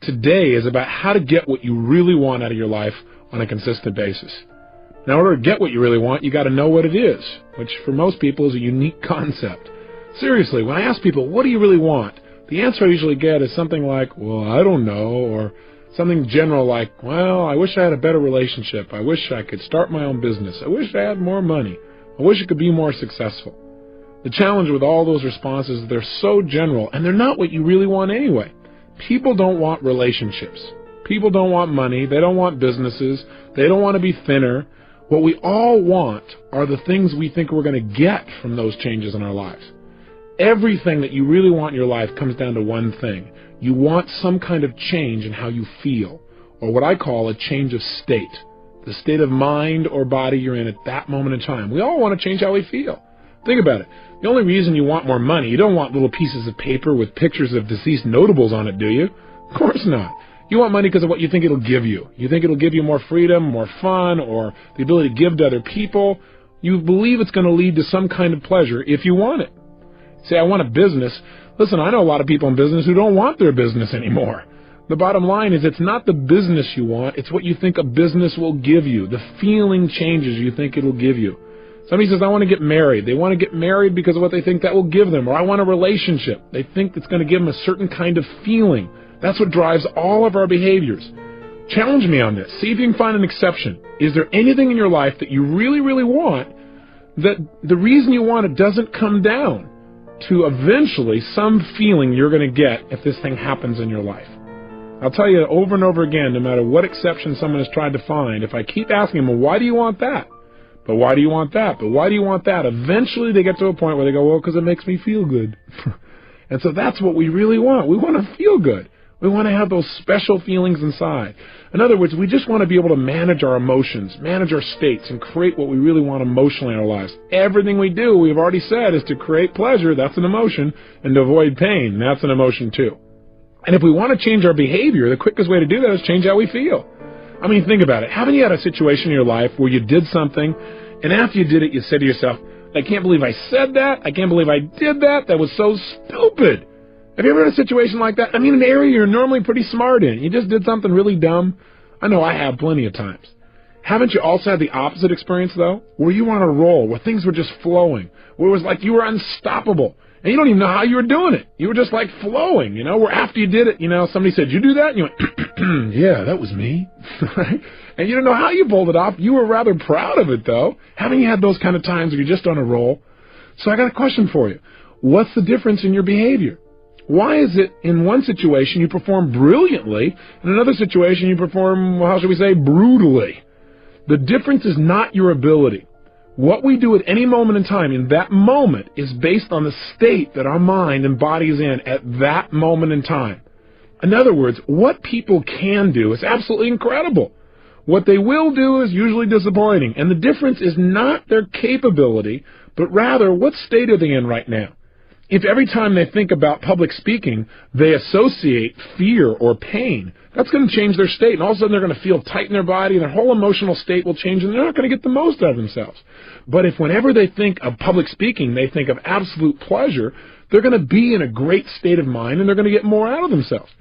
today is about how to get what you really want out of your life on a consistent basis. Now, in order to get what you really want, you got to know what it is, which for most people is a unique concept. Seriously, when I ask people, what do you really want? The answer I usually get is something like, well, I don't know, or something general like, well, I wish I had a better relationship. I wish I could start my own business. I wish I had more money. I wish I could be more successful. The challenge with all those responses is they're so general, and they're not what you really want anyway. People don't want relationships. People don't want money. They don't want businesses. They don't want to be thinner. What we all want are the things we think we're going to get from those changes in our lives. Everything that you really want in your life comes down to one thing. You want some kind of change in how you feel, or what I call a change of state, the state of mind or body you're in at that moment in time. We all want to change how we feel. Think about it. The only reason you want more money, you don't want little pieces of paper with pictures of deceased notables on it, do you? Of course not. You want money because of what you think it'll give you. You think it'll give you more freedom, more fun, or the ability to give to other people. You believe it's going to lead to some kind of pleasure if you want it. Say, I want a business. Listen, I know a lot of people in business who don't want their business anymore. The bottom line is it's not the business you want, it's what you think a business will give you, the feeling changes you think it'll give you. Somebody says, I want to get married. They want to get married because of what they think that will give them. Or I want a relationship. They think it's going to give them a certain kind of feeling. That's what drives all of our behaviors. Challenge me on this. See if you can find an exception. Is there anything in your life that you really, really want that the reason you want it doesn't come down to eventually some feeling you're going to get if this thing happens in your life? I'll tell you over and over again, no matter what exception someone has tried to find, if I keep asking them, well, why do you want that? But why do you want that? But why do you want that? Eventually they get to a point where they go, well, because it makes me feel good. And so that's what we really want. We want to feel good. We want to have those special feelings inside. In other words, we just want to be able to manage our emotions, manage our states, and create what we really want emotionally in our lives. Everything we do, we've already said, is to create pleasure. That's an emotion. And to avoid pain. That's an emotion too. And if we want to change our behavior, the quickest way to do that is change how we feel. I mean, think about it. Haven't you had a situation in your life where you did something, and after you did it, you said to yourself, I can't believe I said that. I can't believe I did that. That was so stupid. Have you ever had a situation like that? I mean, an area you're normally pretty smart in. You just did something really dumb. I know I have plenty of times. Haven't you also had the opposite experience, though? Where you were on a roll, where things were just flowing, where it was like you were unstoppable. And you don't even know how you were doing it. You were just like flowing, you know, where after you did it, somebody said, you do that? And you went, yeah, that was me. Right? And you don't know how you pulled it off. You were rather proud of it, though. Haven't you had those kind of times where you're just on a roll? So I got a question for you. What's the difference in your behavior? Why is it in one situation you perform brilliantly, in another situation you perform, how should we say, brutally? The difference is not your ability. What we do at any moment in time, in that moment, is based on the state that our mind and body is in at that moment in time. In other words, what people can do is absolutely incredible. What they will do is usually disappointing. And the difference is not their capability, but rather what state are they in right now. If every time they think about public speaking, they associate fear or pain, that's going to change their state. And all of a sudden they're going to feel tight in their body, and their whole emotional state will change, and they're not going to get the most out of themselves. But if whenever they think of public speaking, they think of absolute pleasure, they're going to be in a great state of mind, and they're going to get more out of themselves.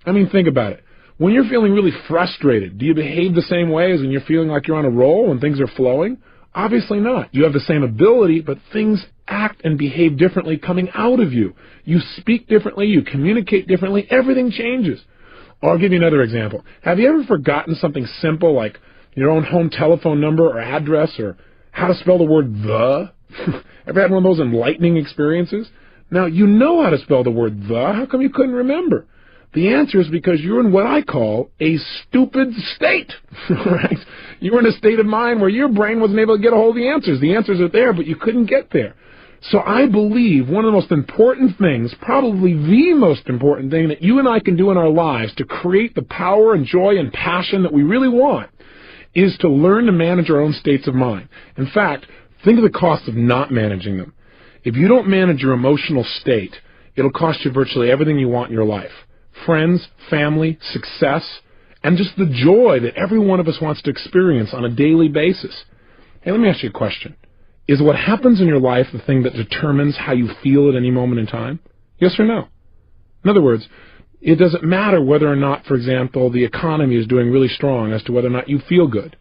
I mean, think about it. When you're feeling really frustrated, do you behave the same way as when you're feeling like you're on a roll and things are flowing? Obviously not. You have the same ability, but things act and behave differently coming out of you. You speak differently, you communicate differently, everything changes. Or I'll give you another example. Have you ever forgotten something simple like your own home telephone number or address, or how to spell the word the? Ever had one of those enlightening experiences? Now, you know how to spell the word the. How come you couldn't remember? The answer is because you're in what I call a stupid state, right? You were in a state of mind where your brain wasn't able to get a hold of the answers. The answers are there, but you couldn't get there. So I believe one of the most important things, probably the most important thing that you and I can do in our lives to create the power and joy and passion that we really want is to learn to manage our own states of mind. In fact, think of the cost of not managing them. If you don't manage your emotional state, it'll cost you virtually everything you want in your life. Friends, family, success, and just the joy that every one of us wants to experience on a daily basis. Hey, let me ask you a question. Is what happens in your life the thing that determines how you feel at any moment in time? Yes or no? In other words, It doesn't matter whether or not, for example, the economy is doing really strong as to whether or not you feel good.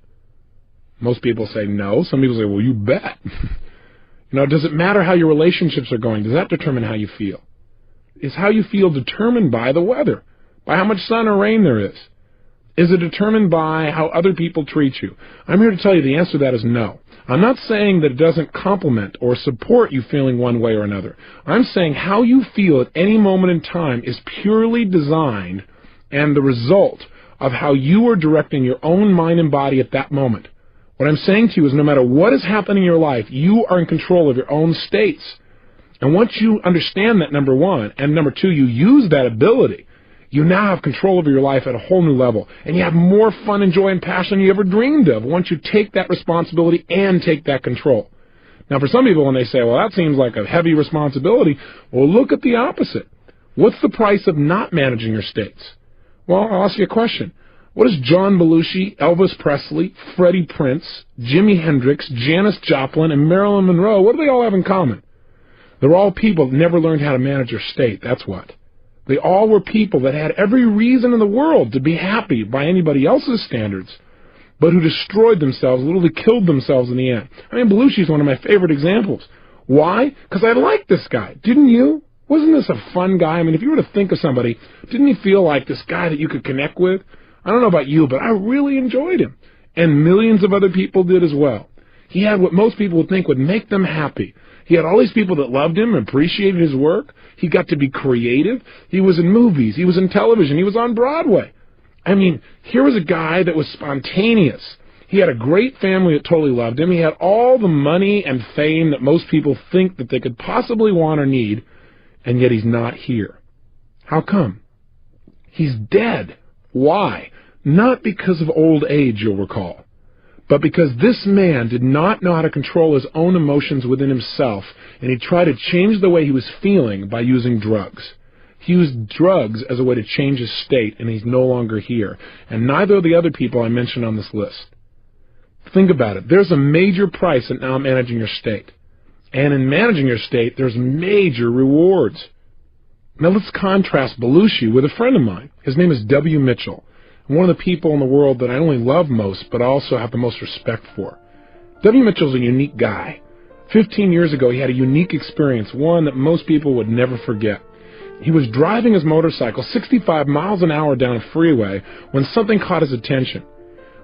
Most people say no. Some people say, well, you bet. Does it matter how your relationships are going? Does that determine how you feel? Is how you feel determined by the weather, by how much sun or rain there is? Is it determined by how other people treat you? I'm here to tell you the answer to that is no. I'm not saying that it doesn't complement or support you feeling one way or another. I'm saying how you feel at any moment in time is purely designed and the result of how you are directing your own mind and body at that moment. What I'm saying to you is no matter what is happening in your life, you are in control of your own states. And once you understand that, number one, and number two, you use that ability, you now have control over your life at a whole new level. And you have more fun and joy and passion than you ever dreamed of once you take that responsibility and take that control. Now, for some people, when they say, well, that seems like a heavy responsibility, well, look at the opposite. What's the price of not managing your states? Well, I'll ask you a question. What does John Belushi, Elvis Presley, Freddie Prinze, Jimi Hendrix, Janis Joplin, and Marilyn Monroe, what do they all have in common? They're all people that never learned how to manage their state, that's what. They all were people that had every reason in the world to be happy by anybody else's standards, but who destroyed themselves, literally killed themselves in the end. I mean, Belushi's one of my favorite examples. Why? Because I liked this guy. Didn't you? Wasn't this a fun guy? I mean, if you were to think of somebody, didn't you feel like this guy that you could connect with? I don't know about you, but I really enjoyed him. And millions of other people did as well. He had what most people would think would make them happy. He had all these people that loved him, appreciated his work. He got to be creative. He was in movies. He was in television. He was on Broadway. I mean, here was a guy that was spontaneous. He had a great family that totally loved him. He had all the money and fame that most people think that they could possibly want or need, and yet he's not here. How come? He's dead. Why? Not because of old age, you'll recall, but because this man did not know how to control his own emotions within himself, and he tried to change the way he was feeling by using drugs. He used drugs as a way to change his state, and he's no longer here. And neither of the other people I mentioned on this list. Think about it. There's a major price in now managing your state. And in managing your state, there's major rewards. Now let's contrast Belushi with a friend of mine. His name is W. Mitchell. One of the people in the world that I only love most, but also have the most respect for. W. Mitchell's a unique guy. 15 years ago, he had a unique experience, one that most people would never forget. He was driving his motorcycle 65 miles an hour down a freeway when something caught his attention.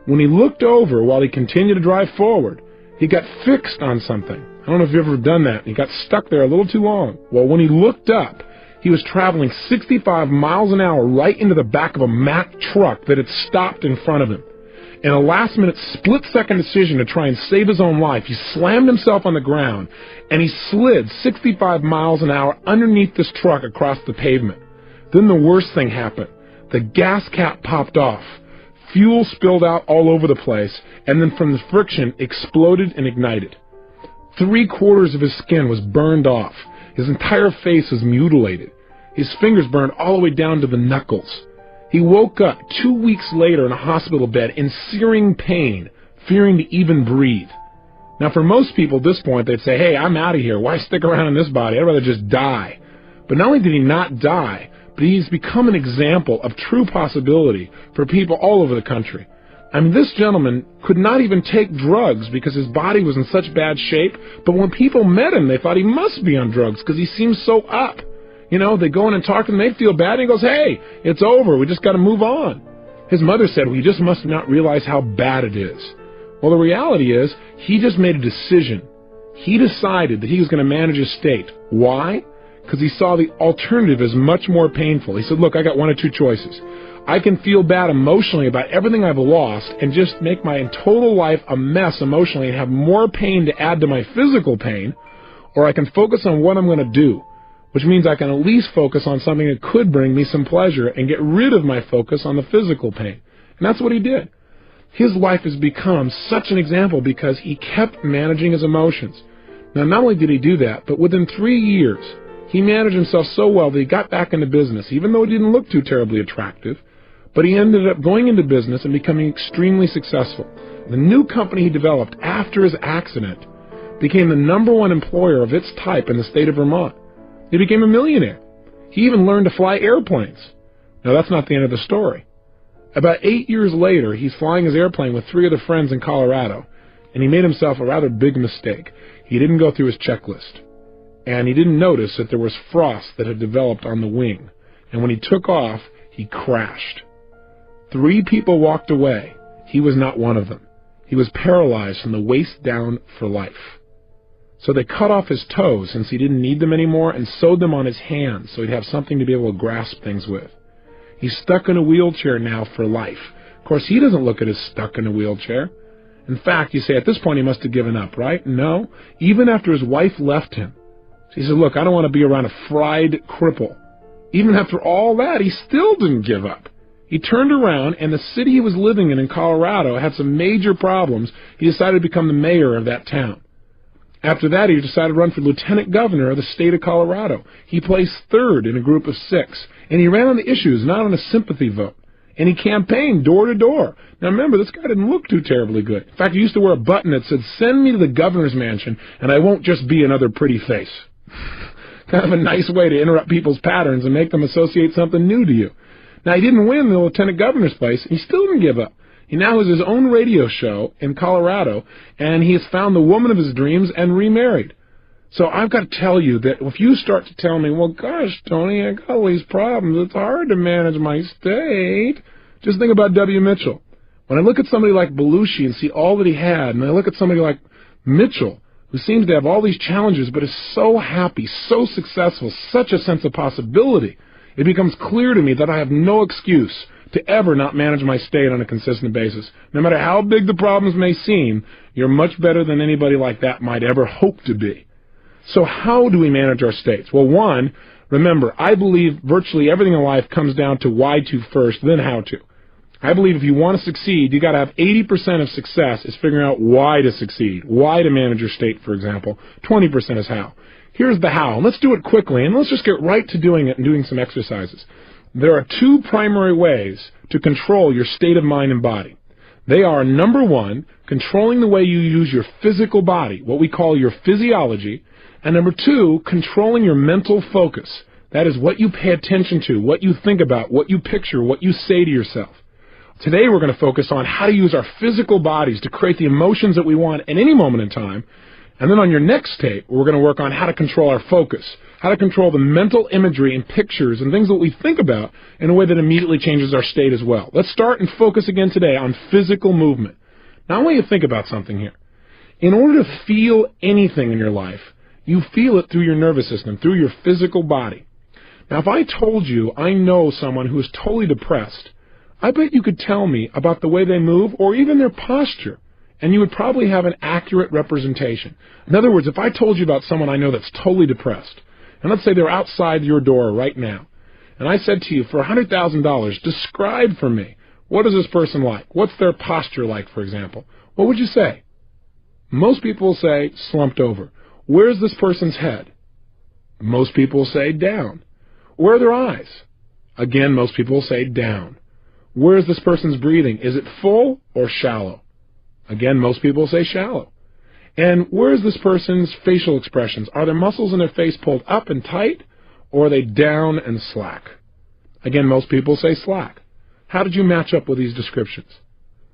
When he looked over while he continued to drive forward, he got fixed on something. I don't know if you've ever done that. He got stuck there a little too long. Well, when he looked up, he was traveling 65 miles an hour right into the back of a Mack truck that had stopped in front of him. In a last-minute, split-second decision to try and save his own life, he slammed himself on the ground, and he slid 65 miles an hour underneath this truck across the pavement. Then the worst thing happened. The gas cap popped off. Fuel spilled out all over the place, and then from the friction, exploded and ignited. 3/4 of his skin was burned off. His entire face was mutilated. His fingers burned all the way down to the knuckles. He woke up 2 weeks later in a hospital bed in searing pain, fearing to even breathe. Now, for most people at this point, they'd say, hey, I'm out of here. Why stick around in this body? I'd rather just die. But not only did he not die, but he's become an example of true possibility for people all over the country. I mean, this gentleman could not even take drugs because his body was in such bad shape, but when people met him, they thought he must be on drugs because he seems so up. You know, they go in and talk to him, they feel bad, and he goes, hey, it's over, we just got to move on. His mother said, well, you just must not realize how bad it is. Well, the reality is, he just made a decision. He decided that he was going to manage his state. Why? Because he saw the alternative as much more painful. He said, look, I got one of two choices. I can feel bad emotionally about everything I've lost and just make my total life a mess emotionally and have more pain to add to my physical pain, or I can focus on what I'm going to do, which means I can at least focus on something that could bring me some pleasure and get rid of my focus on the physical pain. And that's what he did. His life has become such an example because he kept managing his emotions. Now, not only did he do that, but within 3 years, he managed himself so well that he got back into business, even though it didn't look too terribly attractive. But he ended up going into business and becoming extremely successful. The new company he developed after his accident became the #1 employer of its type in the state of Vermont. He became a millionaire. He even learned to fly airplanes. Now, that's not the end of the story. About 8 years later, he's flying his airplane with 3 other friends in Colorado, and he made himself a rather big mistake. He didn't go through his checklist, and he didn't notice that there was frost that had developed on the wing, and when he took off, he crashed. 3 people walked away. He was not one of them. He was paralyzed from the waist down for life. So they cut off his toes since he didn't need them anymore and sewed them on his hands so he'd have something to be able to grasp things with. He's stuck in a wheelchair now for life. Of course, he doesn't look at as stuck in a wheelchair. In fact, you say at this point he must have given up, right? No. Even after his wife left him, he said, look, I don't want to be around a fried cripple. Even after all that, he still didn't give up. He turned around, and the city he was living in Colorado had some major problems. He decided to become the mayor of that town. After that, he decided to run for lieutenant governor of the state of Colorado. He placed 3rd in a group of 6, and he ran on the issues, not on a sympathy vote. And he campaigned door to door. Now remember, this guy didn't look too terribly good. In fact, he used to wear a button that said, "Send me to the governor's mansion, and I won't just be another pretty face." Kind of a nice way to interrupt people's patterns and make them associate something new to you. Now, he didn't win the lieutenant governor's place. He still didn't give up. He now has his own radio show in Colorado, and he has found the woman of his dreams and remarried. So I've got to tell you that if you start to tell me, well, gosh, Tony, I got all these problems. It's hard to manage my state. Just think about W. Mitchell. When I look at somebody like Belushi and see all that he had, and I look at somebody like Mitchell, who seems to have all these challenges but is so happy, so successful, such a sense of possibility, it becomes clear to me that I have no excuse to ever not manage my state on a consistent basis. No matter how big the problems may seem, you're much better than anybody like that might ever hope to be. So how do we manage our states? Well, one, remember, I believe virtually everything in life comes down to why to first, then how to. I believe if you want to succeed, you got to have 80% of success is figuring out why to succeed, why to manage your state, for example. 20% is how. Here's the how. Let's do it quickly, and let's just get right to doing it and doing some exercises. There are 2 primary ways to control your state of mind and body. They are, number 1, controlling the way you use your physical body, what we call your physiology, and number 2, controlling your mental focus. That is what you pay attention to, what you think about, what you picture, what you say to yourself. Today we're going to focus on how to use our physical bodies to create the emotions that we want at any moment in time. And then on your next tape, we're going to work on how to control our focus, how to control the mental imagery and pictures and things that we think about in a way that immediately changes our state as well. Let's start and focus again today on physical movement. Now I want you to think about something here. In order to feel anything in your life, you feel it through your nervous system, through your physical body. Now if I told you I know someone who is totally depressed, I bet you could tell me about the way they move or even their posture, and you would probably have an accurate representation. In other words, if I told you about someone I know that's totally depressed, and let's say they're outside your door right now, and I said to you, for $100,000, describe for me, what is this person like? What's their posture like, for example? What would you say? Most people will say, slumped over. Where's this person's head? Most people will say, down. Where are their eyes? Again, most people will say, down. Where is this person's breathing? Is it full or shallow? Again, most people say shallow. And where is this person's facial expressions? Are their muscles in their face pulled up and tight, or are they down and slack? Again, most people say slack. How did you match up with these descriptions?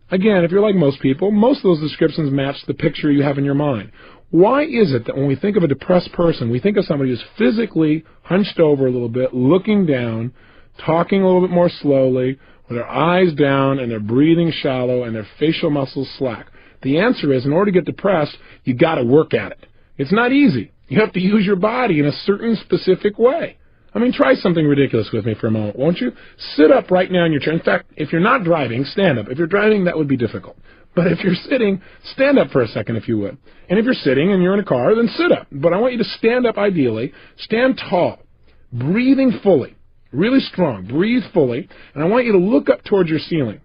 Again, if you're like most people, most of those descriptions match the picture you have in your mind. Why is it that when we think of a depressed person, we think of somebody who's physically hunched over a little bit, looking down, talking a little bit more slowly, with their eyes down and their breathing shallow and their facial muscles slack? The answer is, in order to get depressed, you got to work at it. It's not easy. You have to use your body in a certain specific way. I mean, try something ridiculous with me for a moment, won't you? Sit up right now in your chair. In fact, if you're not driving, stand up. If you're driving, that would be difficult. But if you're sitting, stand up for a second if you would. And if you're sitting and you're in a car, then sit up. But I want you to stand up ideally. Stand tall, breathing fully. Really strong. Breathe fully. And I want you to look up towards your ceiling.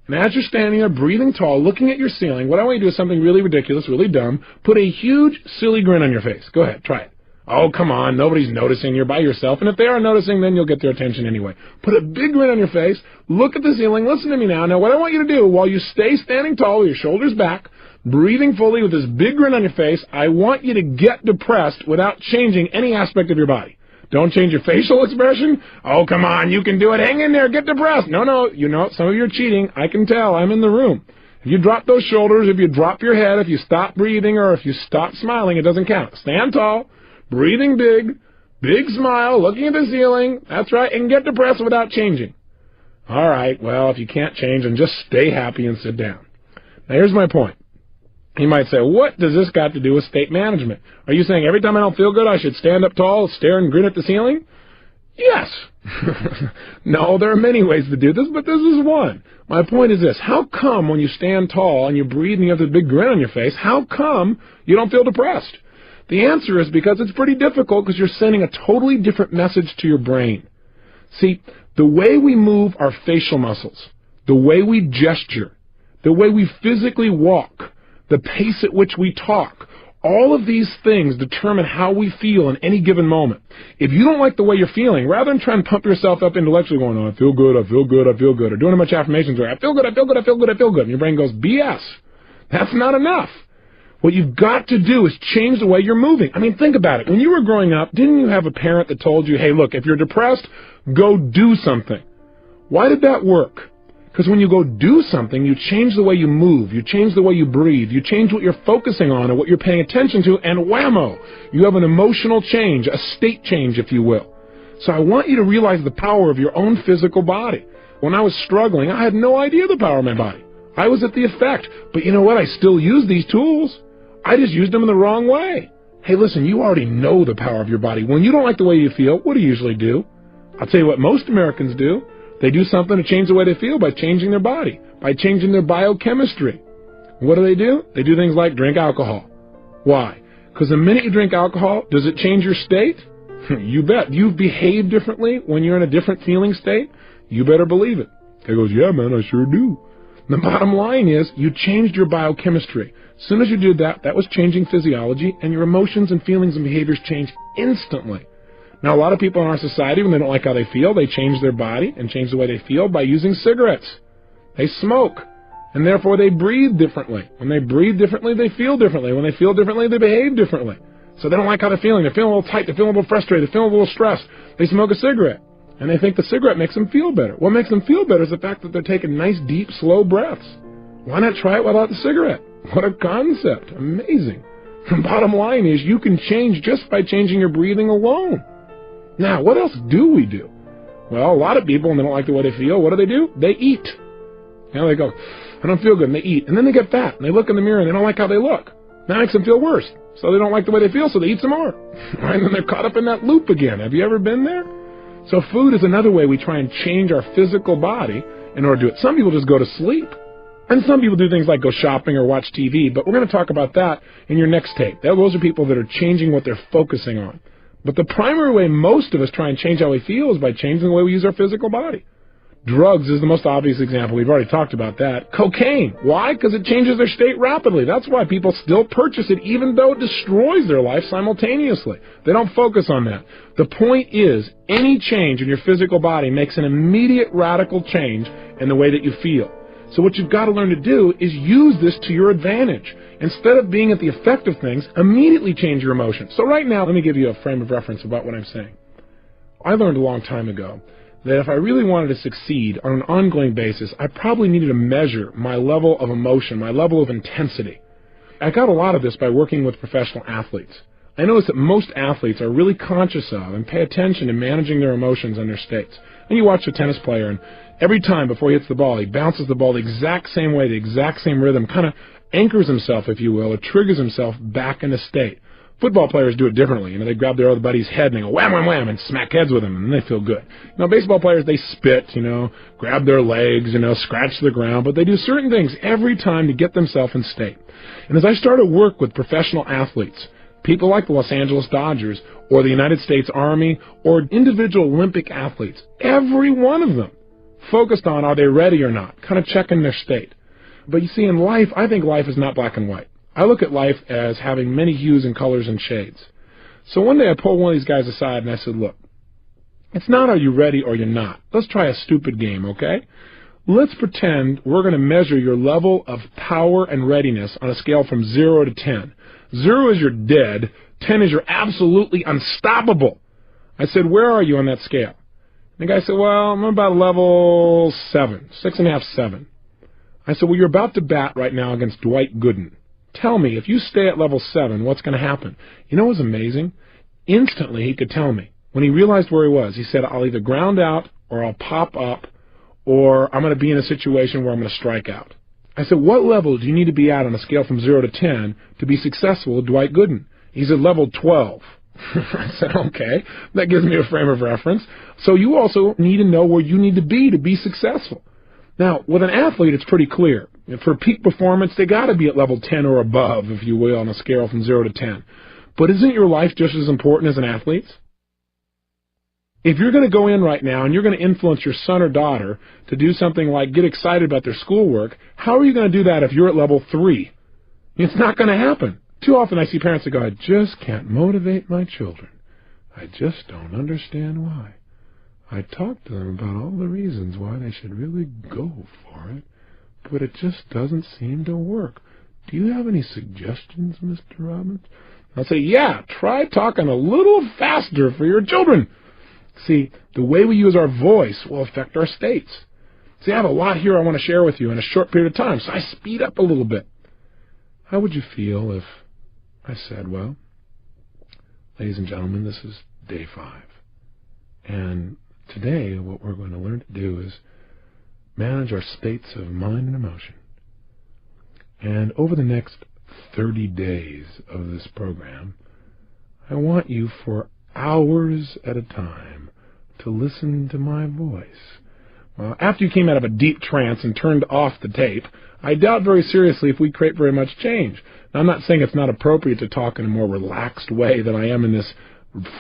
And as you're standing there, breathing tall, looking at your ceiling, what I want you to do is something really ridiculous, really dumb. Put a huge, silly grin on your face. Go ahead. Try it. Oh, come on. Nobody's noticing. You're by yourself. And if they are noticing, then you'll get their attention anyway. Put a big grin on your face. Look at the ceiling. Listen to me now. Now, what I want you to do, while you stay standing tall with your shoulders back, breathing fully with this big grin on your face, I want you to get depressed without changing any aspect of your body. Don't change your facial expression? Oh, come on, you can do it. Hang in there, get depressed. No, you know, some of you are cheating. I can tell. I'm in the room. If you drop those shoulders, if you drop your head, if you stop breathing, or if you stop smiling, it doesn't count. Stand tall, breathing big smile, looking at the ceiling. That's right, and get depressed without changing. All right, well, if you can't change, then just stay happy and sit down. Now, here's my point. You might say, what does this got to do with state management? Are you saying every time I don't feel good, I should stand up tall, stare and grin at the ceiling? Yes. No, there are many ways to do this, but this is one. My point is this. How come when you stand tall and you breathe and you have this big grin on your face, how come you don't feel depressed? The answer is because it's pretty difficult because you're sending a totally different message to your brain. See, the way we move our facial muscles, the way we gesture, the way we physically walk, the pace at which we talk, all of these things determine how we feel in any given moment. If you don't like the way you're feeling, rather than trying to pump yourself up intellectually going, oh, I feel good, I feel good, I feel good, or doing a bunch of affirmations where I feel good, I feel good, I feel good, I feel good, and your brain goes, BS. That's not enough. What you've got to do is change the way you're moving. I mean, think about it. When you were growing up, didn't you have a parent that told you, hey, look, if you're depressed, go do something? Why did that work? Because when you go do something, you change the way you move, you change the way you breathe, you change what you're focusing on and what you're paying attention to, and whammo, you have an emotional change, a state change, if you will. So I want you to realize the power of your own physical body. When I was struggling, I had no idea the power of my body. I was at the effect. But you know what? I still use these tools. I just used them in the wrong way. Hey, listen, you already know the power of your body. When you don't like the way you feel, what do you usually do? I'll tell you what most Americans do. They do something to change the way they feel by changing their body, by changing their biochemistry. What do? They do things like drink alcohol. Why? Because the minute you drink alcohol, does it change your state? You bet. You behave differently when you're in a different feeling state? You better believe it. Guy goes, yeah, man, I sure do. The bottom line is you changed your biochemistry. As soon as you did that, that was changing physiology, and your emotions and feelings and behaviors change instantly. Now, a lot of people in our society, when they don't like how they feel, they change their body and change the way they feel by using cigarettes. They smoke, and therefore they breathe differently. When they breathe differently, they feel differently. When they feel differently, they behave differently. So they don't like how they're feeling. They're feeling a little tight. They're feeling a little frustrated. They're feeling a little stressed. They smoke a cigarette, and they think the cigarette makes them feel better. What makes them feel better is the fact that they're taking nice, deep, slow breaths. Why not try it without the cigarette? What a concept. Amazing. The bottom line is you can change just by changing your breathing alone. Now, what else do we do? Well, a lot of people, when they don't like the way they feel, what do? They eat. You know, they go, I don't feel good, and they eat. And then they get fat, and they look in the mirror, and they don't like how they look. That makes them feel worse. So they don't like the way they feel, so they eat some more. Right? And then they're caught up in that loop again. Have you ever been there? So food is another way we try and change our physical body in order to do it. Some people just go to sleep. And some people do things like go shopping or watch TV, but we're going to talk about that in your next tape. Those are people that are changing what they're focusing on. But the primary way most of us try and change how we feel is by changing the way we use our physical body. Drugs is the most obvious example. We've already talked about that. Cocaine. Why? Because it changes their state rapidly. That's why people still purchase it, even though it destroys their life simultaneously. They don't focus on that. The point is, any change in your physical body makes an immediate radical change in the way that you feel. So what you've got to learn to do is use this to your advantage. Instead of being at the effect of things, immediately change your emotions. So right now, let me give you a frame of reference about what I'm saying. I learned a long time ago that if I really wanted to succeed on an ongoing basis, I probably needed to measure my level of emotion, my level of intensity. I got a lot of this by working with professional athletes. I noticed that most athletes are really conscious of and pay attention to managing their emotions and their states. And you watch a tennis player, and every time before he hits the ball, he bounces the ball the exact same way, the exact same rhythm, kind of anchors himself, if you will, or triggers himself back into state. Football players do it differently. You know, they grab their other buddy's head and they go wham, wham, wham, and smack heads with him, and they feel good. You know, baseball players, they spit, you know, grab their legs, you know, scratch the ground, but they do certain things every time to get themselves in state. And as I started work with professional athletes, people like the Los Angeles Dodgers or the United States Army or individual Olympic athletes, every one of them focused on are they ready or not, kind of checking their state. But you see, in life, I think life is not black and white. I look at life as having many hues and colors and shades. So one day I pulled one of these guys aside and I said, look, it's not are you ready or you're not. Let's try a stupid game, okay? Let's pretend we're going to measure your level of power and readiness on a scale from 0 to 10. 0 is you're dead. 10 is you're absolutely unstoppable. I said, where are you on that scale? And the guy said, well, I'm about level 7, 6.5, 7. I said, well, you're about to bat right now against Dwight Gooden. Tell me, if you stay at level 7, what's going to happen? You know what was amazing? Instantly, he could tell me. When he realized where he was, he said, I'll either ground out, or I'll pop up, or I'm going to be in a situation where I'm going to strike out. I said, what level do you need to be at on a scale from 0 to 10 to be successful with Dwight Gooden? He said, level 12. I said, okay, that gives me a frame of reference. So you also need to know where you need to be successful. Now, with an athlete, it's pretty clear. For peak performance, they got to be at level 10 or above, if you will, on a scale from 0 to 10. But isn't your life just as important as an athlete's? If you're going to go in right now and you're going to influence your son or daughter to do something like get excited about their schoolwork, how are you going to do that if you're at level 3? It's not going to happen. Too often I see parents that go, I just can't motivate my children. I just don't understand why. I talk to them about all the reasons why they should really go for it, but it just doesn't seem to work. Do you have any suggestions, Mr. Robbins? I'll say, yeah, try talking a little faster for your children. See, the way we use our voice will affect our states. See, I have a lot here I want to share with you in a short period of time, so I speed up a little bit. How would you feel if I said, well, ladies and gentlemen, this is day 5. And today what we're going to learn to do is manage our states of mind and emotion. And over the next 30 days of this program, I want you for hours at a time to listen to my voice. Well, after you came out of a deep trance and turned off the tape, I doubt very seriously if we create very much change. Now, I'm not saying it's not appropriate to talk in a more relaxed way than I am in this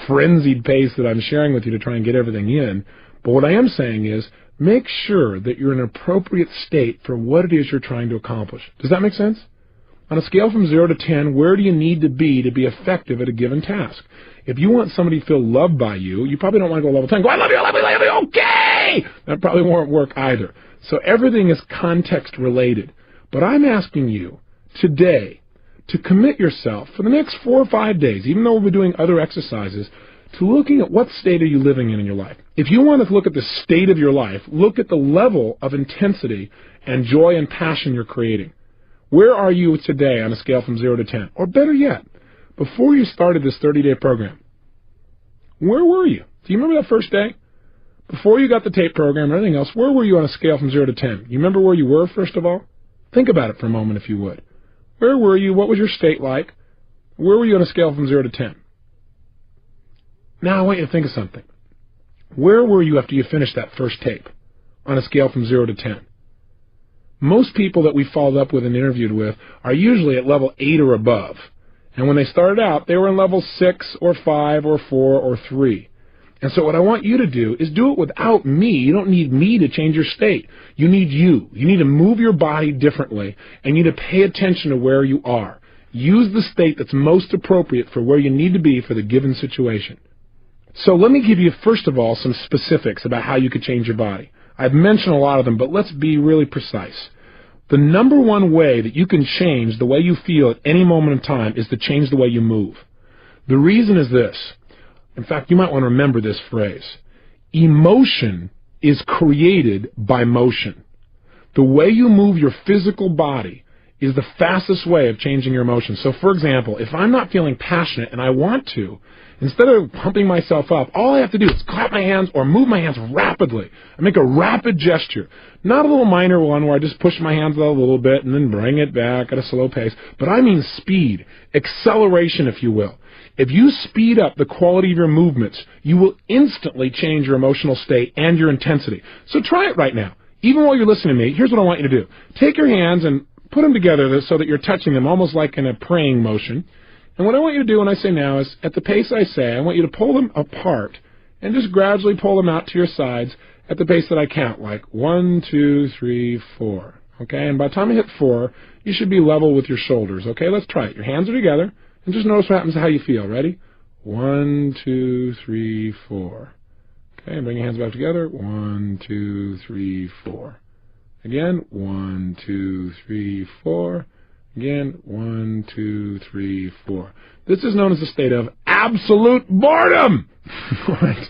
frenzied pace that I'm sharing with you to try and get everything in, but what I am saying is make sure that you're in an appropriate state for what it is you're trying to accomplish. Does that make sense? On a scale from 0 to 10, where do you need to be effective at a given task? If you want somebody to feel loved by you, you probably don't want to go level 10. Go, I love you, I love you, I love you, okay! That probably won't work either. So everything is context related. But I'm asking you today to commit yourself for the next 4 or 5 days, even though we'll be doing other exercises, to looking at what state are you living in your life. If you want to look at the state of your life, look at the level of intensity and joy and passion you're creating. Where are you today on a scale from 0 to 10? Or better yet, before you started this 30-day program, where were you? Do you remember that first day? Before you got the tape program or anything else, where were you on a scale from 0 to 10? You remember where you were, first of all? Think about it for a moment, if you would. Where were you? What was your state like? Where were you on a scale from 0 to 10? Now I want you to think of something. Where were you after you finished that first tape on a scale from 0 to 10? Most people that we followed up with and interviewed with are usually at level 8 or above. And when they started out, they were in level 6 or 5 or 4 or 3. And so what I want you to do is do it without me. You don't need me to change your state. You need you. You need to move your body differently, and you need to pay attention to where you are. Use the state that's most appropriate for where you need to be for the given situation. So let me give you, first of all, some specifics about how you could change your body. I've mentioned a lot of them, but let's be really precise. The number one way that you can change the way you feel at any moment in time is to change the way you move. The reason is this. In fact, you might want to remember this phrase. Emotion is created by motion. The way you move your physical body is the fastest way of changing your emotions. So, for example, if I'm not feeling passionate and I want to, instead of pumping myself up, all I have to do is clap my hands or move my hands rapidly. I make a rapid gesture. Not a little minor one where I just push my hands out a little bit and then bring it back at a slow pace, but I mean speed, acceleration, if you will. If you speed up the quality of your movements, you will instantly change your emotional state and your intensity. So try it right now. Even while you're listening to me, here's what I want you to do. Take your hands and put them together so that you're touching them almost like in a praying motion. And what I want you to do when I say now is, at the pace I say, I want you to pull them apart and just gradually pull them out to your sides at the pace that I count, like 1, 2, 3, 4. Okay, and by the time I hit 4, you should be level with your shoulders. Okay, let's try it. Your hands are together, and just notice what happens to how you feel. Ready? 1, 2, 3, 4. Okay, bring your hands back together. 1, 2, 3, 4. Again, 1, 2, 3, 4. Again, 1, 2, 3, 4. This is known as a state of absolute boredom. Right?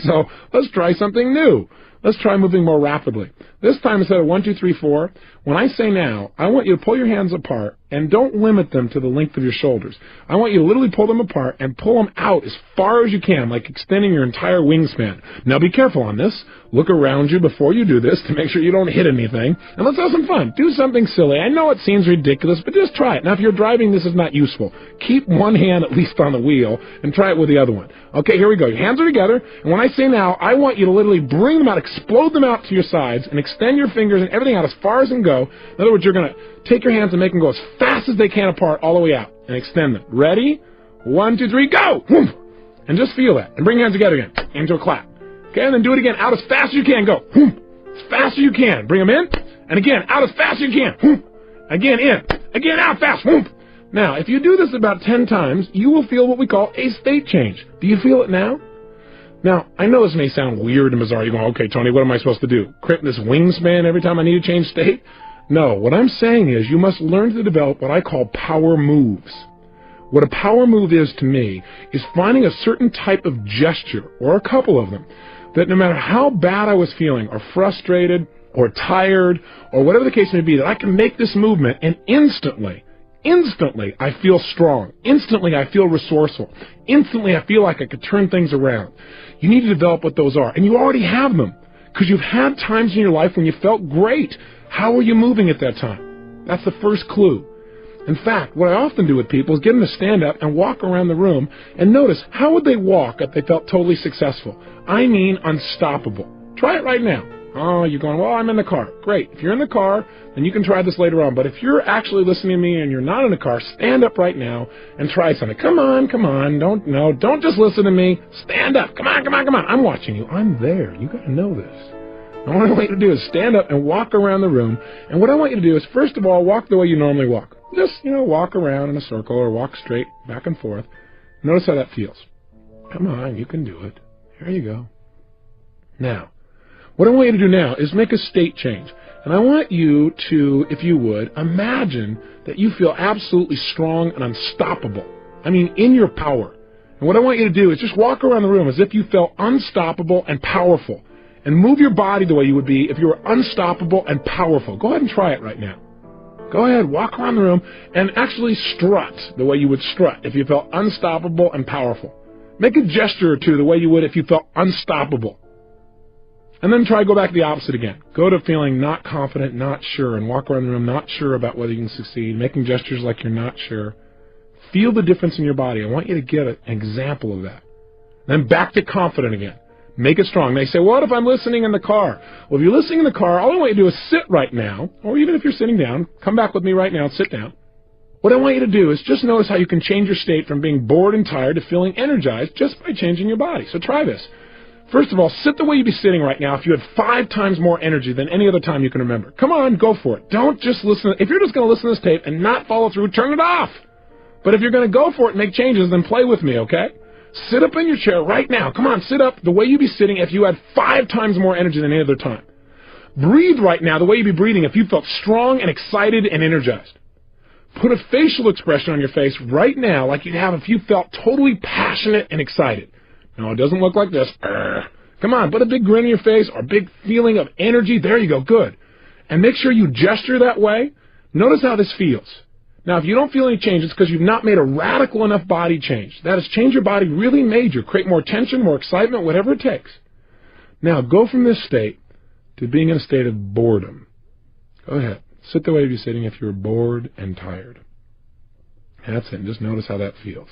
So let's try something new. Let's try moving more rapidly. This time, instead of 1, 2, 3, 4, when I say now, I want you to pull your hands apart and don't limit them to the length of your shoulders. I want you to literally pull them apart and pull them out as far as you can, like extending your entire wingspan. Now be careful on this. Look around you before you do this to make sure you don't hit anything. And let's have some fun. Do something silly. I know it seems ridiculous, but just try it. Now if you're driving, this is not useful. Keep one hand at least on the wheel and try it with the other one. Okay, here we go. Your hands are together, and when I say now, I want you to literally bring them out, explode them out to your sides, and extend your fingers and everything out as far as can go. In other words, you're going to take your hands and make them go as fast as they can apart all the way out and extend them. Ready? 1, 2, 3, go! And just feel that. And bring your hands together again into a clap. Okay, and then do it again. Out as fast as you can. Go. As fast as you can. Bring them in. And again, out as fast as you can. Again, in. Again, out fast. Now, if you do this about 10 times, you will feel what we call a state change. Do you feel it now? Now, I know this may sound weird and bizarre. You're going, okay, Tony, what am I supposed to do? Crimp this wingspan every time I need to change state? No, what I'm saying is you must learn to develop what I call power moves. What a power move is to me is finding a certain type of gesture, or a couple of them, that no matter how bad I was feeling, or frustrated, or tired, or whatever the case may be, that I can make this movement and instantly I feel strong. Instantly I feel resourceful. Instantly I feel like I could turn things around. You need to develop what those are. And you already have them, because you've had times in your life when you felt great. How were you moving at that time? That's the first clue. In fact, what I often do with people is get them to stand up and walk around the room and notice how would they walk if they felt totally successful. I mean unstoppable. Try it right now. Oh, you're going, well, I'm in the car. Great. If you're in the car, then you can try this later on. But if you're actually listening to me and you're not in the car, stand up right now and try something. Come on. Don't just listen to me. Stand up. Come on. I'm watching you. I'm there. You got to know this. And what I want you to do is stand up and walk around the room. And what I want you to do is, first of all, walk the way you normally walk. Just, walk around in a circle or walk straight back and forth. Notice how that feels. Come on, you can do it. Here you go. Now, what I want you to do now is make a state change. And I want you to, if you would, imagine that you feel absolutely strong and unstoppable. I mean, in your power. And what I want you to do is just walk around the room as if you felt unstoppable and powerful. And move your body the way you would be if you were unstoppable and powerful. Go ahead and try it right now. Go ahead, walk around the room and actually strut the way you would strut if you felt unstoppable and powerful. Make a gesture or two the way you would if you felt unstoppable. And then try to go back to the opposite again. Go to feeling not confident, not sure, and walk around the room not sure about whether you can succeed, making gestures like you're not sure. Feel the difference in your body. I want you to get an example of that. Then back to confident again. Make it strong. They say, what if I'm listening in the car? Well, if you're listening in the car, all I want you to do is sit right now, or even if you're sitting down, come back with me right now and sit down. What I want you to do is just notice how you can change your state from being bored and tired to feeling energized just by changing your body. So try this. First of all, sit the way you'd be sitting right now if you had 5 times more energy than any other time you can remember. Come on, go for it. Don't just listen. If you're just going to listen to this tape and not follow through, turn it off. But if you're going to go for it and make changes, then play with me, okay? Sit up in your chair right now. Come on, sit up the way you'd be sitting if you had 5 times more energy than any other time. Breathe right now the way you'd be breathing if you felt strong and excited and energized. Put a facial expression on your face right now like you'd have if you felt totally passionate and excited. No, it doesn't look like this. Come on, put a big grin on your face or a big feeling of energy. There you go, good. And make sure you gesture that way. Notice how this feels. Now, if you don't feel any change, it's because you've not made a radical enough body change. That is, change your body really major. Create more tension, more excitement, whatever it takes. Now, go from this state to being in a state of boredom. Go ahead. Sit the way you're sitting if you're bored and tired. That's it. Just notice how that feels.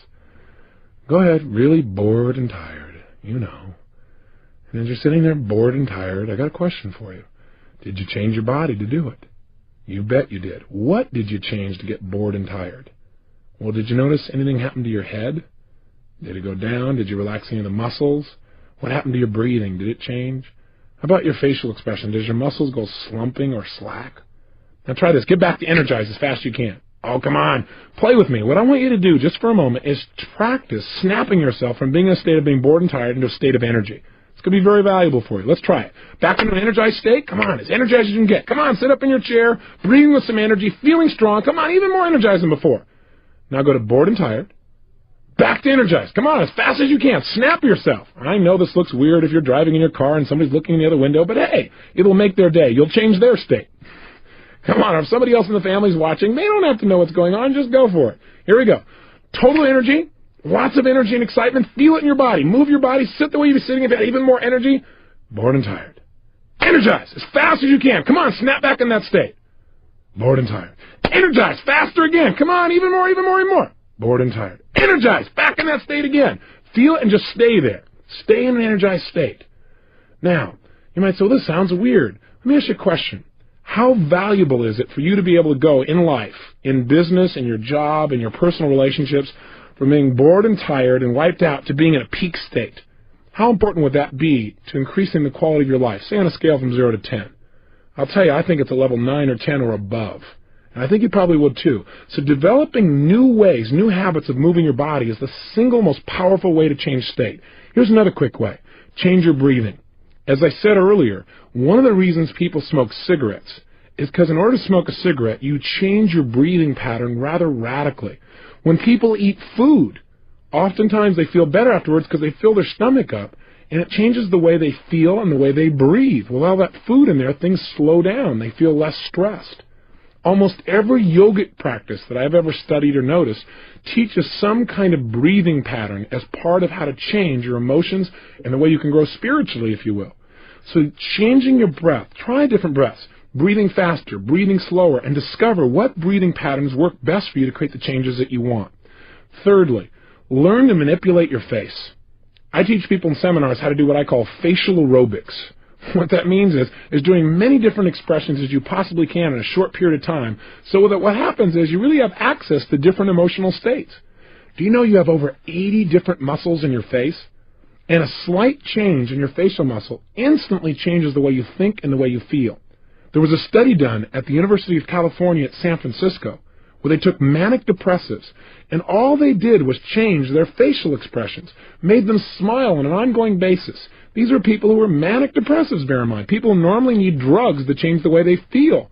Go ahead. Really bored and tired. And as you're sitting there bored and tired, I got a question for you. Did you change your body to do it? You bet you did. What did you change to get bored and tired? Well, did you notice anything happen to your head? Did it go down? Did you relax any of the muscles? What happened to your breathing? Did it change? How about your facial expression? Does your muscles go slumping or slack? Now try this. Get back to energize as fast as you can. Oh, come on. Play with me. What I want you to do just for a moment is practice snapping yourself from being in a state of being bored and tired into a state of energy. It's going to be very valuable for you. Let's try it. Back into an energized state. Come on, as energized as you can get. Come on, sit up in your chair, breathing with some energy, feeling strong. Come on, even more energized than before. Now go to bored and tired. Back to energized. Come on, as fast as you can. Snap yourself. I know this looks weird if you're driving in your car and somebody's looking in the other window, but hey, it'll make their day. You'll change their state. Come on, if somebody else in the family's watching, they don't have to know what's going on. Just go for it. Here we go. Total energy. Lots of energy and excitement. Feel it in your body. Move your body. Sit the way you'd be sitting if you had even more energy. Bored and tired. Energize as fast as you can. Come on, snap back in that state. Bored and tired. Energize faster again. Come on, even more, even more, even more. Bored and tired. Energize back in that state again. Feel it and just stay there. Stay in an energized state. Now, you might say, well, this sounds weird. Let me ask you a question. How valuable is it for you to be able to go in life, in business, in your job, in your personal relationships, from being bored and tired and wiped out to being in a peak state? How important would that be to increasing the quality of your life, say on a scale from 0 to 10? I'll tell you, I think it's a level 9 or 10 or above. And I think you probably would too. So developing new ways, new habits of moving your body is the single most powerful way to change state. Here's another quick way. Change your breathing. As I said earlier, one of the reasons people smoke cigarettes is because in order to smoke a cigarette, you change your breathing pattern rather radically. When people eat food, oftentimes they feel better afterwards because they fill their stomach up, and it changes the way they feel and the way they breathe. With all that food in there, things slow down. They feel less stressed. Almost every yogic practice that I've ever studied or noticed teaches some kind of breathing pattern as part of how to change your emotions and the way you can grow spiritually, if you will. So changing your breath, try different breaths, breathing faster, breathing slower, and discover what breathing patterns work best for you to create the changes that you want. Thirdly, learn to manipulate your face. I teach people in seminars how to do what I call facial aerobics. What that means is doing many different expressions as you possibly can in a short period of time, so that what happens is you really have access to different emotional states. Do you know you have over 80 different muscles in your face? And a slight change in your facial muscle instantly changes the way you think and the way you feel. There was a study done at the University of California at San Francisco where they took manic depressives, and all they did was change their facial expressions, made them smile on an ongoing basis. These are people who are manic depressives, bear in mind. People who normally need drugs to change the way they feel.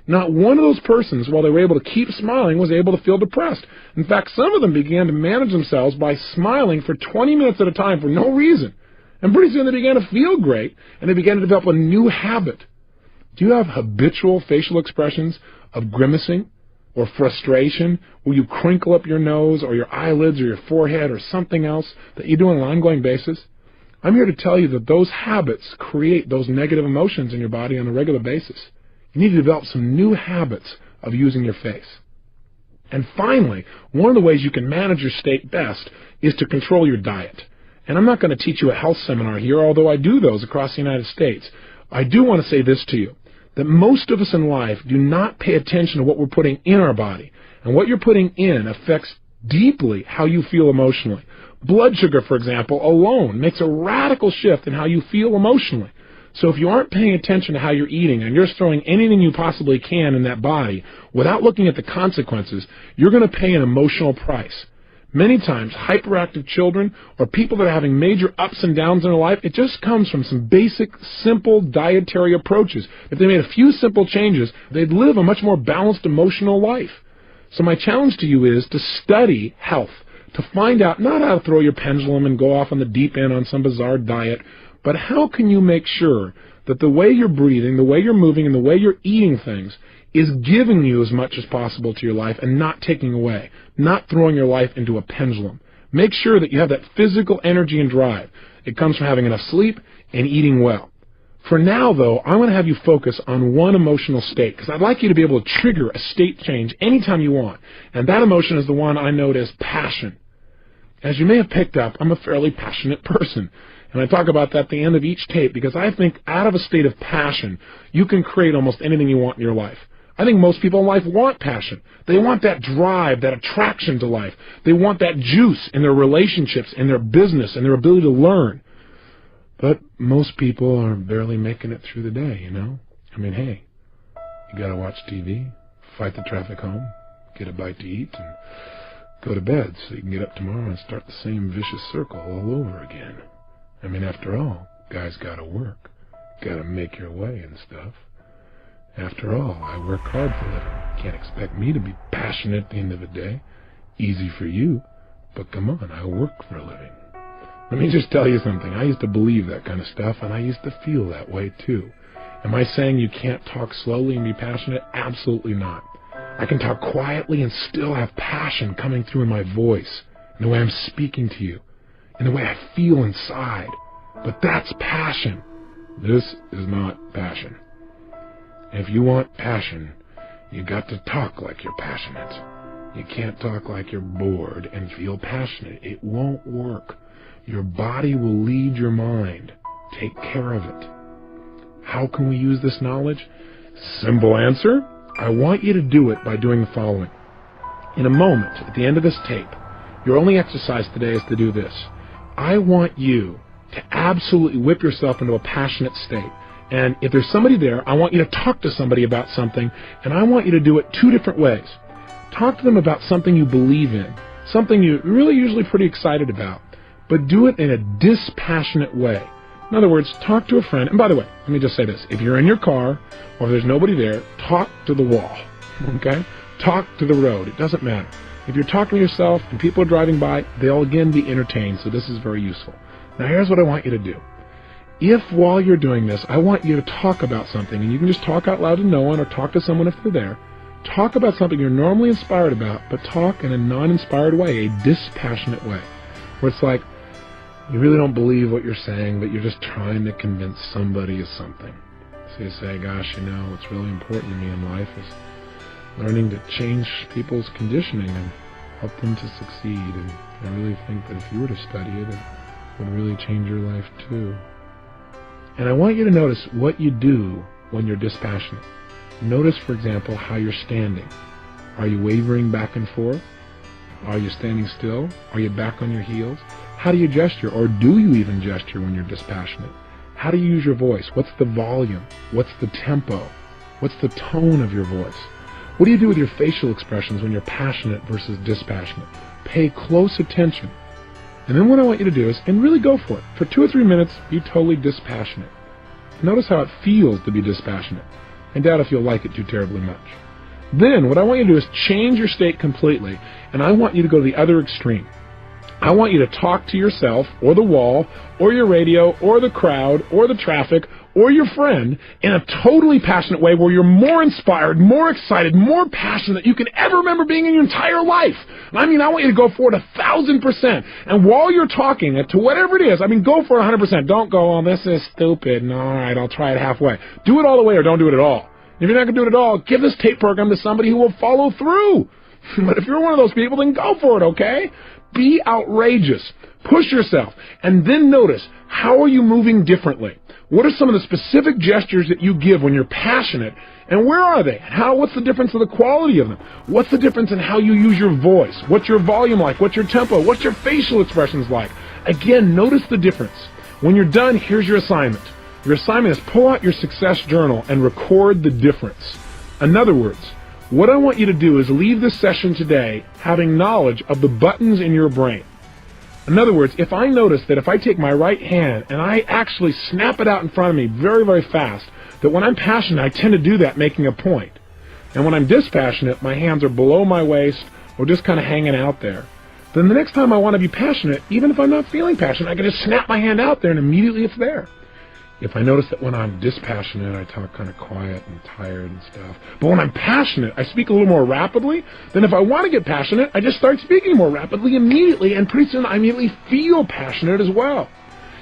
Not one of those persons, while they were able to keep smiling, was able to feel depressed. In fact, some of them began to manage themselves by smiling for 20 minutes at a time for no reason. And pretty soon they began to feel great, and they began to develop a new habit. Do you have habitual facial expressions of grimacing or frustration, where you crinkle up your nose or your eyelids or your forehead or something else that you do on an ongoing basis? I'm here to tell you that those habits create those negative emotions in your body on a regular basis. You need to develop some new habits of using your face. And finally, one of the ways you can manage your state best is to control your diet. And I'm not going to teach you a health seminar here, although I do those across the United States. I do want to say this to you, that most of us in life do not pay attention to what we're putting in our body. And what you're putting in affects deeply how you feel emotionally. Blood sugar, for example, alone makes a radical shift in how you feel emotionally. So if you aren't paying attention to how you're eating and you're throwing anything you possibly can in that body without looking at the consequences, you're going to pay an emotional price. Many times, hyperactive children or people that are having major ups and downs in their life, it just comes from some basic, simple dietary approaches. If they made a few simple changes, they'd live a much more balanced emotional life. So my challenge to you is to study health, to find out not how to throw your pendulum and go off on the deep end on some bizarre diet, but how can you make sure that the way you're breathing, the way you're moving, and the way you're eating things is giving you as much as possible to your life and not taking away, not throwing your life into a pendulum. Make sure that you have that physical energy and drive. It comes from having enough sleep and eating well. For now, though, I'm going to have you focus on one emotional state, because I'd like you to be able to trigger a state change anytime you want. And that emotion is the one I note as passion. As you may have picked up, I'm a fairly passionate person. And I talk about that at the end of each tape, because I think out of a state of passion, you can create almost anything you want in your life. I think most people in life want passion. They want that drive, that attraction to life. They want that juice in their relationships, in their business, and their ability to learn. But most people are barely making it through the day, you know? I mean, hey, you got to watch TV, fight the traffic home, get a bite to eat, and go to bed so you can get up tomorrow and start the same vicious circle all over again. I mean, after all, guys got to work, got to make your way and stuff. After all, I work hard for a living. Can't expect me to be passionate at the end of the day. Easy for you, but come on, I work for a living. Let me just tell you something. I used to believe that kind of stuff, and I used to feel that way too. Am I saying you can't talk slowly and be passionate? Absolutely not. I can talk quietly and still have passion coming through in my voice, in the way I'm speaking to you, in the way I feel inside. But that's passion. This is not passion. If you want passion, you got to talk like you're passionate. You can't talk like you're bored and feel passionate. It won't work. Your body will lead your mind. Take care of it. How can we use this knowledge? Simple answer. I want you to do it by doing the following. In a moment, at the end of this tape, your only exercise today is to do this. I want you to absolutely whip yourself into a passionate state. And if there's somebody there, I want you to talk to somebody about something, and I want you to do it two different ways. Talk to them about something you believe in, something you're really usually pretty excited about, but do it in a dispassionate way. In other words, talk to a friend. And by the way, let me just say this. If you're in your car or if there's nobody there, talk to the wall, okay? Talk to the road. It doesn't matter. If you're talking to yourself and people are driving by, they'll again be entertained, so this is very useful. Now here's what I want you to do. If while you're doing this, I want you to talk about something, and you can just talk out loud to no one or talk to someone if they're there, talk about something you're normally inspired about, but talk in a non-inspired way, a dispassionate way, where it's like, you really don't believe what you're saying, but you're just trying to convince somebody of something. So you say, gosh, what's really important to me in life is learning to change people's conditioning and help them to succeed. And I really think that if you were to study it, it would really change your life too. And I want you to notice what you do when you're dispassionate. Notice, for example, how you're standing. Are you wavering back and forth? Are you standing still? Are you back on your heels? How do you gesture, or do you even gesture when you're dispassionate? How do you use your voice? What's the volume? What's the tempo? What's the tone of your voice? What do you do with your facial expressions when you're passionate versus dispassionate? Pay close attention. And then what I want you to do is, and really go for it. For 2 or 3 minutes, be totally dispassionate. Notice how it feels to be dispassionate. I doubt if you'll like it too terribly much. Then what I want you to do is change your state completely, and I want you to go to the other extreme. I want you to talk to yourself, or the wall, or your radio, or the crowd, or the traffic, or your friend in a totally passionate way where you're more inspired, more excited, more passionate than you can ever remember being in your entire life. And I want you to go for it 1,000%. And while you're talking to whatever it is, go for it 100%. Don't go, oh, this is stupid. No, all right, I'll try it halfway. Do it all the way or don't do it at all. If you're not going to do it at all, give this tape program to somebody who will follow through. But if you're one of those people, then go for it, okay? Be outrageous. Push yourself. And then notice, how are you moving differently? What are some of the specific gestures that you give when you're passionate? And where are they? What's the difference in the quality of them? What's the difference in how you use your voice? What's your volume like? What's your tempo? What's your facial expressions like? Again, notice the difference. When you're done, here's your assignment. Your assignment is pull out your success journal and record the difference. In other words, what I want you to do is leave this session today having knowledge of the buttons in your brain. In other words, if I notice that if I take my right hand and I actually snap it out in front of me very, very fast, that when I'm passionate, I tend to do that making a point. And when I'm dispassionate, my hands are below my waist or just kind of hanging out there. Then the next time I want to be passionate, even if I'm not feeling passionate, I can just snap my hand out there and immediately it's there. If I notice that when I'm dispassionate, I talk kind of quiet and tired and stuff. But when I'm passionate, I speak a little more rapidly. Then if I want to get passionate, I just start speaking more rapidly immediately, and pretty soon I immediately feel passionate as well.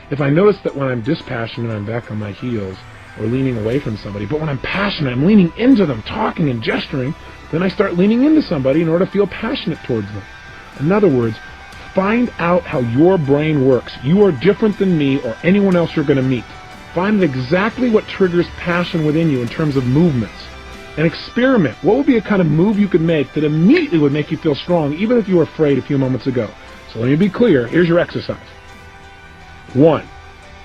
If I notice that when I'm dispassionate, I'm back on my heels or leaning away from somebody, but when I'm passionate, I'm leaning into them, talking and gesturing, then I start leaning into somebody in order to feel passionate towards them. In other words, find out how your brain works. You are different than me or anyone else you're going to meet. Find exactly what triggers passion within you in terms of movements. And experiment. What would be a kind of move you could make that immediately would make you feel strong, even if you were afraid a few moments ago? So let me be clear. Here's your exercise. 1.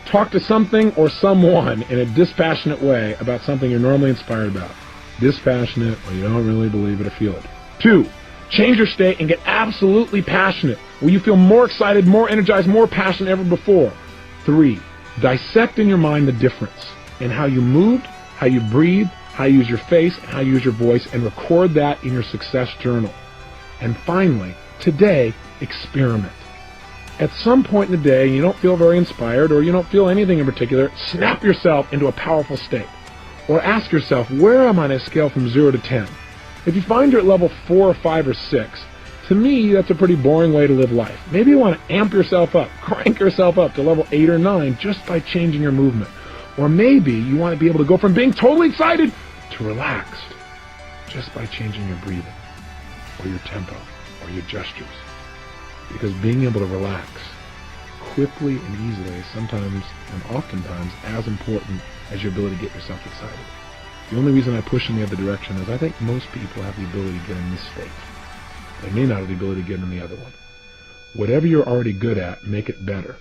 Talk to something or someone in a dispassionate way about something you're normally inspired about. Dispassionate, or you don't really believe it or feel it. 2. Change your state and get absolutely passionate, where you feel more excited, more energized, more passionate than ever before. 3. Dissect in your mind the difference in how you moved, how you breathe, how you use your face, and how you use your voice, and record that in your success journal. And finally, today, experiment. At some point in the day, you don't feel very inspired or you don't feel anything in particular, snap yourself into a powerful state. Or ask yourself, where am I on a scale from 0 to 10? If you find you're at level 4 or 5 or 6, to me, that's a pretty boring way to live life. Maybe you want to amp yourself up, crank yourself up to level 8 or 9 just by changing your movement. Or maybe you want to be able to go from being totally excited to relaxed just by changing your breathing or your tempo or your gestures. Because being able to relax quickly and easily is sometimes and oftentimes as important as your ability to get yourself excited. The only reason I push in the other direction is I think most people have the ability to get in this state. They may not have the ability to get in the other one. Whatever you're already good at, make it better.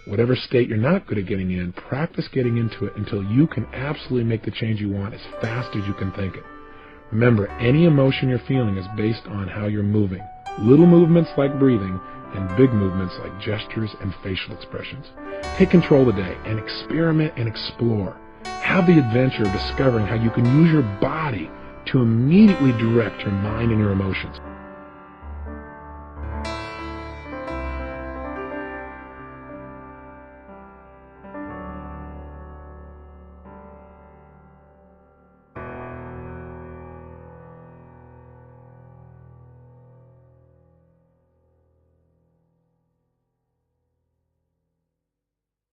Whatever state you're not good at getting in, practice getting into it until you can absolutely make the change you want as fast as you can think it. Remember, any emotion you're feeling is based on how you're moving. Little movements like breathing and big movements like gestures and facial expressions. Take control of the day and experiment and explore. Have the adventure of discovering how you can use your body to immediately direct your mind and your emotions.